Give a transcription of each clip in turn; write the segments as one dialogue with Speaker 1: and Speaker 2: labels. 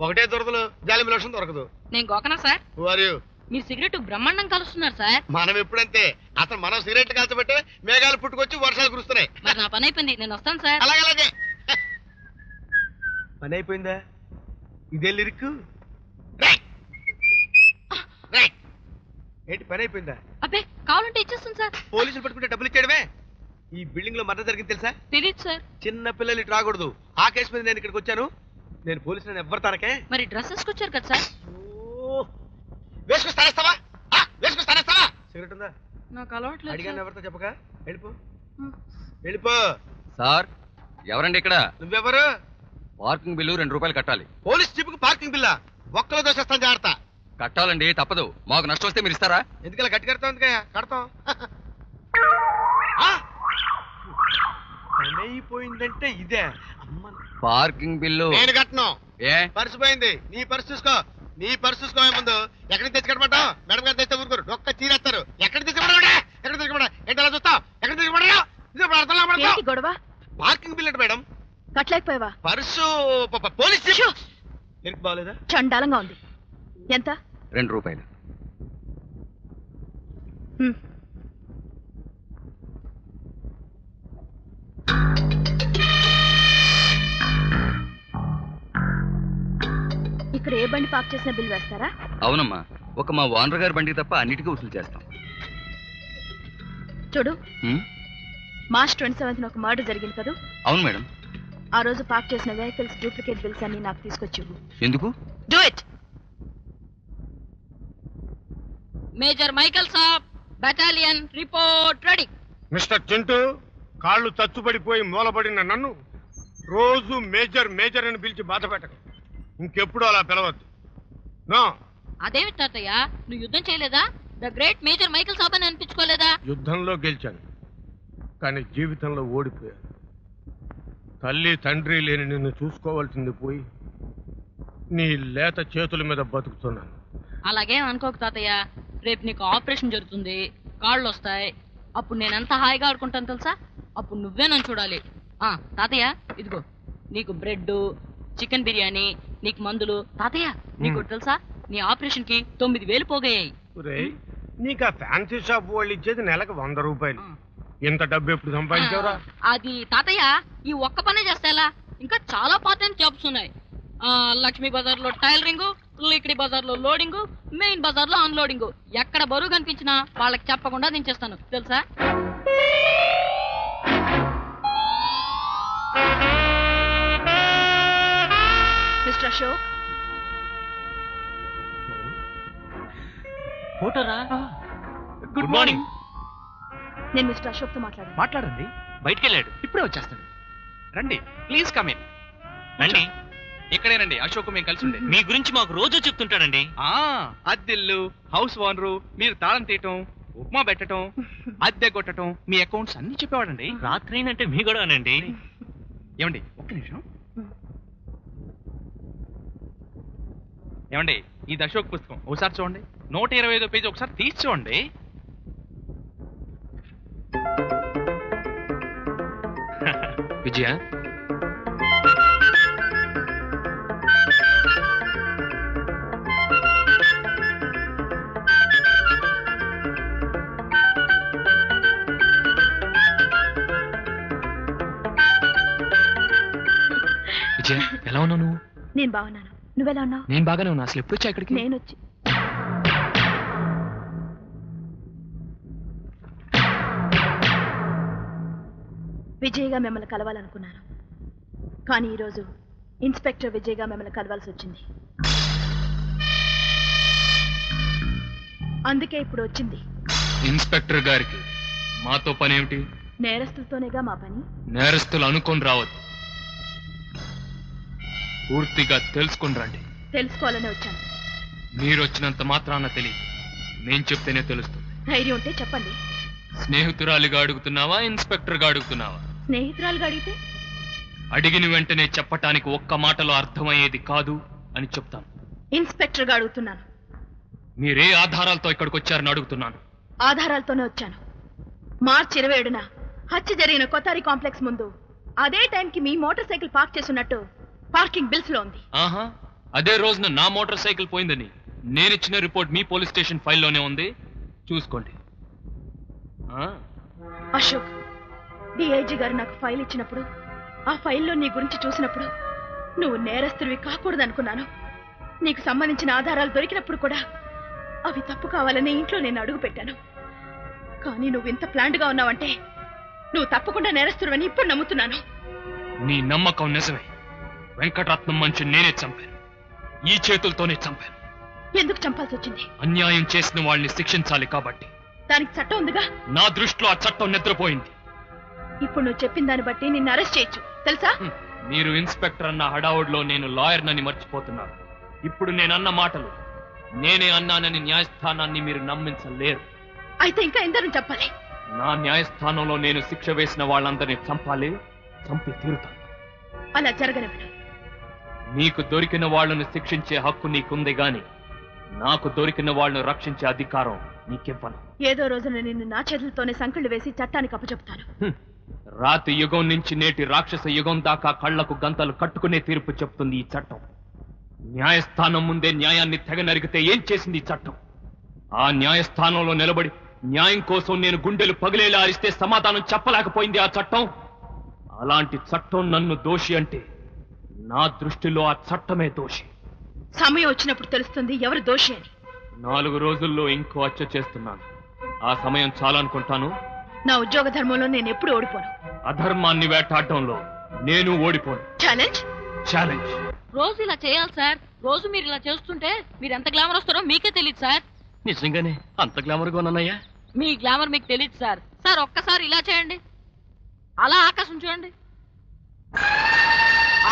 Speaker 1: ఒకటే దొరకదు, జాలిమి లోషన్ దొరకదు.
Speaker 2: నేను గోకనా సార్? మీరు సిగరెట్ బ్రహ్మాండం కలుస్తున్నారు సార్.
Speaker 1: మనం ఎప్పుడంతే, అసలు మనం సిగరెట్లు కాల్చబట్టే మేఘాలు పుట్టుకొచ్చి వర్షాలు కురుస్తున్నాయి.
Speaker 2: మరి నా పని అయిపోయింది, నేను వస్తాను సార్.
Speaker 1: అలాగే పని అయిపోయిందా? ఇదే లిరిక్. ఏంటి పని అయిపోయిందా?
Speaker 2: అబ్బే కావాలంటే ఇచ్చేస్తాను సార్.
Speaker 1: పోలీసులు పట్టుకుంటే డబ్బులు ఇచ్చేయడమే. ఈ బిల్డింగ్ లో మర్డర్ జరిగింది తెలుసా?
Speaker 2: తెలియదు సార్.
Speaker 1: చిన్న పిల్లలు ఇటు రాకూడదు. ఆ కేసు మీద నేను ఇక్కడికి వచ్చాను. నేను పోలీసులను ఎవ్వరు తారకే.
Speaker 2: మరి డ్రెస్ వేసుకొచ్చారు కదా సార్.
Speaker 1: వేసుకొస్తానేస్తావా? సిగరెట్ ఉందా?
Speaker 2: నాకు అలవాట్లేదు.
Speaker 1: అడిగాను ఎవరితో చెప్పక. వెళ్ళిపో
Speaker 3: సార్. ఎవరండి ఇక్కడ?
Speaker 1: నువ్వెవరు?
Speaker 3: పార్కింగ్ బిల్లు 2 రూపాయలు కట్టాలి.
Speaker 1: పోలీస్ జీపుకి పార్కింగ్ బిల్లా? ఒక్కలో దోషేస్తాను, జాగ్రత్త.
Speaker 3: కట్టాలండి, తప్పదు. మాకు నష్టం వస్తే మీరు ఇస్తారా?
Speaker 1: ఎందుకలా గట్టి కడతాం? కడతాం. పని అయిపోయిందంటే ఇదే.
Speaker 3: పార్కింగ్ బిల్లు
Speaker 1: నేను కట్టను.
Speaker 3: ఏ
Speaker 1: పర్సు పోయింది, నీ పర్సు చూసుకో. నీ పర్సు చూసుకోవే ముందు. ఎక్కడికి తెచ్చి కట్టమంటావు? మేడం గారు తెస్తే ఊరుకోరు, ఒక్క చీరేస్తారు. ఎక్కడ తెచ్చుకోవడా? ఎక్కడ తెచ్చుకోవడా? ఏంటి అలా చూస్తావు? ఎక్కడ తెచ్చుకోవడా?
Speaker 4: గొడవ
Speaker 1: పార్కింగ్ బిల్ అంటే మేడం.
Speaker 4: కట్టలేకపోయావా?
Speaker 1: పర్సు పోలీస్ జీప్ బాగలేదా?
Speaker 4: చండాలంగా ఉంది. ఎంత?
Speaker 3: 2 రూపాయలు.
Speaker 4: ఇక్కడ ఏ బండి పార్క్ చేసిన బిల్ వేస్తారా?
Speaker 3: అవునమ్మా, ఒక మా ఓనర్ గారి బండికి తప్ప అన్నిటికీ వసూలు చేస్తాం.
Speaker 4: చూడు, మార్చ్ 27న ఒక మర్డర్ జరిగింది కదా?
Speaker 3: అవును మేడం.
Speaker 4: ఆ రోజు పార్క్ చేసిన వెహికల్స్ డూప్లికేట్ బిల్స్ అన్ని నాకు తీసుకొచ్చి.
Speaker 3: ఎందుకు?
Speaker 4: Do it.
Speaker 2: Major Michael Saab, battalion report ready.
Speaker 5: Mister Chintu, కాళ్ళు తచ్చుపడిపోయి మూలబడిన నన్ను రోజు మేజర్ మేజర్ అని పిలిచి బాధ పెట్టకు. ఇంకెప్పుడు అలా పిలవద్దు. నో.
Speaker 2: అదేమి తాతయ్య, నువ్వు యుద్ధం చేయలేదా? ద గ్రేట్ మేజర్ మైకల్ సాబ్ అని అనిపించుకోలేదా?
Speaker 5: యుద్ధంలో గెలిచాను, కానీ జీవితంలో ఓడిపోయాను. తల్లి తండ్రి లేని నిన్ను చూసుకోవాల్సింది పోయి నీ లేత చేతుల మీద బతుకుతున్నాను.
Speaker 2: అలాగే అనుకోకు తాతయ్య. రేపు నీకు ఆపరేషన్ జరుగుతుంది, కాళ్ళు వస్తాయి. అప్పుడు నేనెంత హాయిగా ఆడుకుంటాను తెలుసా? అప్పుడు నువ్వే నన్ను చూడాలి. తాతయ్య ఇదిగో, నీకు బ్రెడ్, చికెన్ బిర్యానీ, నీకు మందులు. తాతయ్య నీకు తెలుసా, నీ ఆపరేషన్ కి 9,000 పోగయ్యాయి.
Speaker 5: నీకు ఆ ఫ్యాన్సీ షాప్ వాళ్ళు ఇచ్చేది నెలకు 100 రూపాయలు. ఇంత డబ్బు ఎప్పుడు సంపాదించావురా?
Speaker 2: అది తాతయ్య ఈ ఒక్క పనే చేస్తా, ఇంకా చాలా పార్ట్ టైం జాబ్స్ ఉన్నాయి. లక్ష్మీ బజార్ లో టైలరింగ్, లిక్డి బజార్ లో లోడింగ్, మెయిన్ బజార్ లో అన్లోడింగ్. ఎక్కడ బరువు కనిపించినా వాళ్ళకి చెప్పకుండా దించేస్తాను తెలుసా?
Speaker 4: మిస్టర్ అశోక్,
Speaker 6: ఫోటోరా. Good morning.
Speaker 4: నేను మిస్టర్ అశోక్ తో
Speaker 6: మాట్లాడండి. బయటికి వెళ్ళాడు, ఇప్పుడే వచ్చేస్తాడు. రండి, ప్లీజ్ కమ్ ఇన్. రండి.
Speaker 3: ఇక్కడేనండి అశోక్, మేము కలిసి ఉండే.
Speaker 6: మీ గురించి మాకు రోజు చెప్తుంటాడండి.
Speaker 3: అద్దెల్లు, హౌస్ ఓనరు, మీరు తాళం తీయటం, ఉప్మా పెట్టడం, అద్దె కొట్టడం, మీ అకౌంట్స్ అన్ని చెప్పేవాడండి.
Speaker 6: రాత్రి అంటే మీ గొడవనండి.
Speaker 3: ఏమండి ఒక్క నిమిషం. ఏమండి ఇది అశోక్ పుస్తకం, ఒకసారి చూడండి. 125వ పేజీ ఒకసారి తీసి చూడండి. విజయ,
Speaker 6: విజయ ఎలా ఉన్నావు నువ్వు?
Speaker 4: నేను బాగున్నాను, నువ్వెలా ఉన్నావు?
Speaker 6: నేను బాగానే ఉన్నా. అసలు ఎప్పుడు వచ్చా ఇక్కడికి?
Speaker 4: నేను వచ్చి విజయ్గా మిమ్మల్ని కలవాలనుకున్నాను, కానీ ఈరోజు ఇన్స్పెక్టర్ విజయ్గా మిమ్మల్ని కలవాల్సి వచ్చింది. అందుకే ఇప్పుడు వచ్చింది.
Speaker 6: ఇన్స్పెక్టర్ గారికి మాతో పని ఏమిటి?
Speaker 4: నేరస్తులతోనేగా మా పని.
Speaker 6: నేరస్తులు అనుకొని రావద్దు, పూర్తిగా తెలుసుకుని రండి.
Speaker 4: తెలుసుకోవాలనే వచ్చాను.
Speaker 6: మీరు వచ్చినంత మాత్రాన తెలియదు, నేను చెప్తేనే తెలుస్తుంది.
Speaker 4: ధైర్యం ఉంటే చెప్పండి.
Speaker 6: స్నేహితురాలిగా అడుగుతున్నావా, ఇన్స్పెక్టర్ గా అడుగుతున్నావా?
Speaker 4: స్నేహితురాలుగా అడిగితే?
Speaker 6: అడిగిన వెంటనే చెప్పటానికి ఒక్క మాటలో అర్థమయ్యేది కాదు అని చెప్తాను.
Speaker 4: ఇన్స్పెక్టర్ గా అడుగుతున్నాను.
Speaker 6: మీరే ఆధారాలతో ఇక్కడికి వచ్చారని అడుగుతున్నాను.
Speaker 4: ఆధారాలతోనే వచ్చాను. మార్చి 27న హత్య జరిగిన కొత్తారి కాంప్లెక్స్ ముందు అదే టైంకి మీ మోటార్ సైకిల్ పార్క్ చేస్తున్నట్టు పార్కింగ్ బిల్స్ లో ఉంది.
Speaker 6: ఆహా,
Speaker 7: అదే రోజున నా మోటార్ సైకిల్ పోయిందని నేనిచ్చిన రిపోర్ట్ మీ పోలీస్ స్టేషన్ ఫైల్లోనే ఉంది, చూసుకోండి.
Speaker 4: అశోక్, డిఐజీ గారు నాకు ఫైల్ ఇచ్చినప్పుడు ఆ ఫైల్లో నీ గురించి చూసినప్పుడు నువ్వు నేరస్తుడివి కాకూడదనుకున్నాను. నీకు సంబంధించిన ఆధారాలు దొరికినప్పుడు కూడా అవి తప్పు కావాలని ఇంట్లో నేను అడుగు పెట్టాను. కానీ నువ్వు ఇంత ప్లాంట్గా ఉన్నావంటే నువ్వు తప్పకుండా నేరస్తుడివని ఇప్పుడు నమ్ముతున్నాను.
Speaker 7: నీ నమ్మకం నిజమే. వెంకటరత్నం మంచి నేనే చంపాను, ఈ చేతులతోనే చంపాను.
Speaker 4: ఎందుకు చంపాల్సి వచ్చింది?
Speaker 7: అన్యాయం చేసిన వాళ్ళని శిక్షించాలి కాబట్టి.
Speaker 4: దానికి చట్టం ఉందిగా.
Speaker 7: నా దృష్టిలో ఆ చట్టం నిద్రపోయింది.
Speaker 4: ఇప్పుడు నువ్వు చెప్పిన దాన్ని బట్టి నిన్ను అరెస్ట్ చేయొచ్చు తెలుసా?
Speaker 7: మీరు ఇన్స్పెక్టర్ అన్న హడావుడిలో నేను లాయర్నని మర్చిపోతున్నాను. ఇప్పుడు నేనన్న మాటలు నేనే అన్నానని న్యాయస్థానాన్ని మీరు నమ్మించలేరు.
Speaker 4: అయితే ఇంకా ఎందరూ చెప్పాలి?
Speaker 7: నా న్యాయస్థానంలో నేను శిక్ష వేసిన వాళ్ళందరినీ చంపాలి, చంపి తీరుతాను.
Speaker 4: అలా జరగనివ్వను.
Speaker 7: నీకు దొరికిన వాళ్లను శిక్షించే హక్కు నీకుంది గాని నాకు దొరికిన వాళ్ళను రక్షించే అధికారం నీకివ్వను.
Speaker 4: ఏదో రోజున నిన్ను నా చేతులతోనే సంకళ్ళు వేసి చట్టానికి అప్పచెప్తాను.
Speaker 7: రాతి యుగం నుంచి నేటి రాక్షస యుగం దాకా కళ్లకు గంతలు కట్టుకునే తీర్పు చెప్తుంది ఈ చట్టం. న్యాయస్థానం ముందే న్యాయాన్ని తెగ నరిగితే ఏం చేసింది ఈ చట్టం? ఆ న్యాయస్థానంలో నిలబడి న్యాయం కోసం నేను గుండెలు పగిలేలా అరిస్తే సమాధానం చెప్పలేకపోయింది ఆ చట్టం. అలాంటి చట్టం నన్ను దోషి అంటే నా దృష్టిలో ఆ చట్టమే దోషి.
Speaker 4: సమయం వచ్చినప్పుడు తెలుస్తుంది ఎవరు దోషి అని.
Speaker 7: 4 రోజుల్లో ఇంకో హత్య చేస్తున్నాను. ఆ సమయం చాలనుకుంటాను.
Speaker 4: నా ఉద్యోగ ధర్మంలో నేను ఎప్పుడు ఓడిపోను.
Speaker 7: అధర్మాన్ని వేటాడటంలో నేను ఓడిపోను.
Speaker 4: ఛాలెంజ్.
Speaker 7: ఛాలెంజ్.
Speaker 2: రోజు ఇలా చేయాలి సార్. రోజు మీరు ఇలా చేస్తుంటే మీరు ఎంత గ్లామర్ వస్తారో మీకే తెలియదు సార్.
Speaker 6: నిజంగానే అంత గ్లామర్గా ఉన్నానయ్యా?
Speaker 2: మీ గ్లామర్ మీకు తెలియదు సార్. సార్ ఒక్కసారి ఇలా చేయండి, అలా ఆకాశం చూడండి.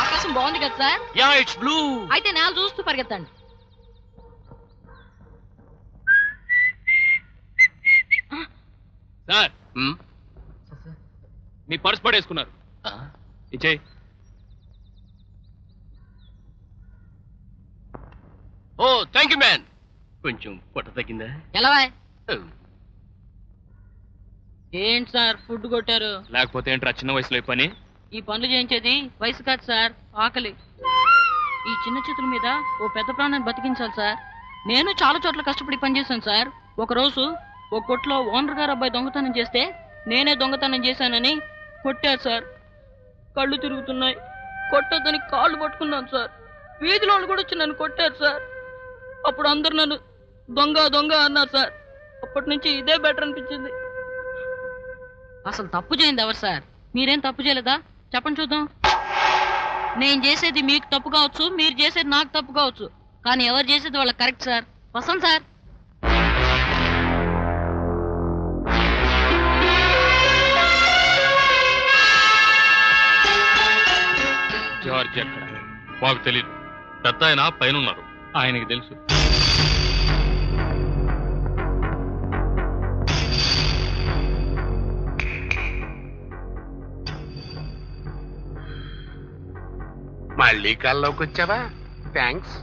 Speaker 2: ఆకాశం బాగుంది కదా సార్?
Speaker 6: Yeah, it's blue.
Speaker 2: అయితే నేల చూస్తూ పరిగెత్తండి.
Speaker 7: సార్, మీ పర్స్ పడేసుకున్నారు. ఇచ్చేయ్.
Speaker 6: Oh thank you man. కొంచెం పొట్ట తగ్గిందా?
Speaker 2: ఎలా ఏంటి సార్ ఫుడ్ కొట్టారు?
Speaker 7: లేకపోతే ఏంట్రా చిన్న వయసులో ఈ పని?
Speaker 2: ఈ పనులు చేయించేది వయసు కాదు సార్, ఆకలి. ఈ చిన్న చేతుల మీద ఓ పెద్ద ప్రాణాన్ని బతికించాలి సార్. నేను చాలా చోట్ల కష్టపడి పనిచేశాను సార్. ఒకరోజు ఒక కొట్లో ఓనర్ గారు అబ్బాయి దొంగతనం చేస్తే నేనే దొంగతనం చేశానని కొట్టారు సార్. కళ్ళు తిరుగుతున్నాయి, కొట్టొద్దని కాళ్ళు పట్టుకున్నాను సార్. వీధిలో కూడా వచ్చి నన్ను కొట్టారు సార్. అప్పుడు అందరు నన్ను దొంగ దొంగ అన్నారు సార్. అప్పటి నుంచి ఇదే బెటర్ అనిపించింది. అసలు తప్పు చేయండి ఎవరు సార్? మీరేం తప్పు చేయలేదా? చెప్పండి చూద్దాం. నేను చేసేది మీకు తప్పు కావచ్చు, మీరు చేసేది నాకు తప్పు కావచ్చు, కానీ ఎవరు చేసేది వాళ్ళకి కరెక్ట్ సార్. వస్తాం సార్.
Speaker 7: జార్జ్ ఎక్కడ?
Speaker 8: మాకు తెలియదు. పెద్ద ఆయన పైన ఉన్నారు.
Speaker 7: ఆయనకి తెలుసు.
Speaker 9: మళ్ళీ కల్లోకి వచ్చావా? థ్యాంక్స్.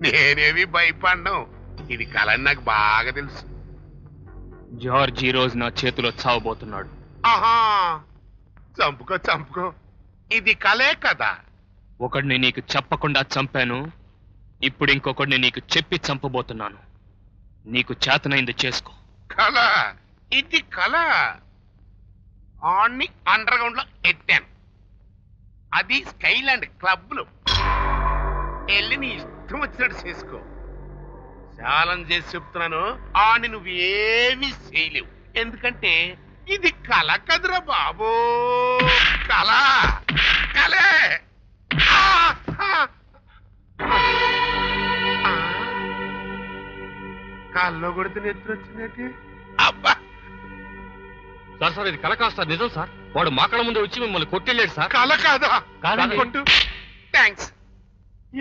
Speaker 9: నేనేమి భయపడ్ను. ఇది కళ అని నాకు బాగా తెలుసు.
Speaker 7: జార్జ్ ఈ రోజు నా చేతిలో చావబోతున్నాడు.
Speaker 9: ఆహా, చంపుకో చంపుకో. ఇది కలే కదా.
Speaker 7: ఒకడిని నీకు చెప్పకుండా చంపాను, ఇప్పుడు ఇంకొకడిని నీకు చెప్పి చంపబోతున్నాను. నీకు చేతనైంది చేసుకో.
Speaker 9: కళ ఇది కళ. ఆన్ని అండర్ గ్రౌండ్ లో ఎట్టాను. అది స్కైలాండ్ క్లబ్ లో. వెళ్ళి నీ ఇష్టం వచ్చినట్టు చేసుకో. ఛాలెంజ్ చేసి చెప్తున్నాను, ఆని నువ్వేమీ చేయలేవు. ఎందుకంటే ఇది కళ కదురా బాబు. కళ కళే. కాల్లో కొడితే నెత్తురు వచ్చిందేంటి? అబ్బా,
Speaker 8: సార్ సార్ ఇది కల కాదు సార్, నిజం సార్. వాడు మా కళ్ళ ముందే వచ్చి మిమ్మల్ని కొట్టెళ్ళాడు సార్.
Speaker 9: కళ కాదా?
Speaker 8: కాదండి.
Speaker 9: కొట్టు. థ్యాంక్స్.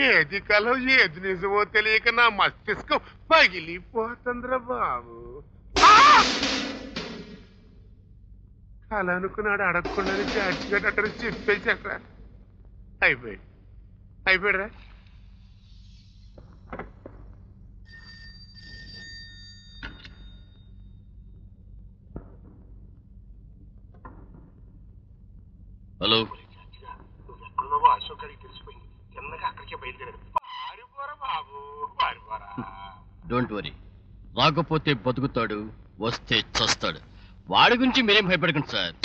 Speaker 9: ఏది కలో ఏది నిజమో తెలియక నా మస్తిష్కం పగిలిపోతుందిరా బాబు. కళ అనుకున్నాడు, అడగకుండానే జాడ్చిగా చెప్పేశాడ్రా. అయిపోయాడురా.
Speaker 8: హలో,
Speaker 9: అశోక్ గారికి తెలిసిపోయింది. చిన్నగా అక్కడికే బయలుదేరాడు.
Speaker 10: డోంట్ వరీ, రాకపోతే బతుకుతాడు, వస్తే చస్తాడు. వాడి గురించి మీరేం భయపడకండి సార్.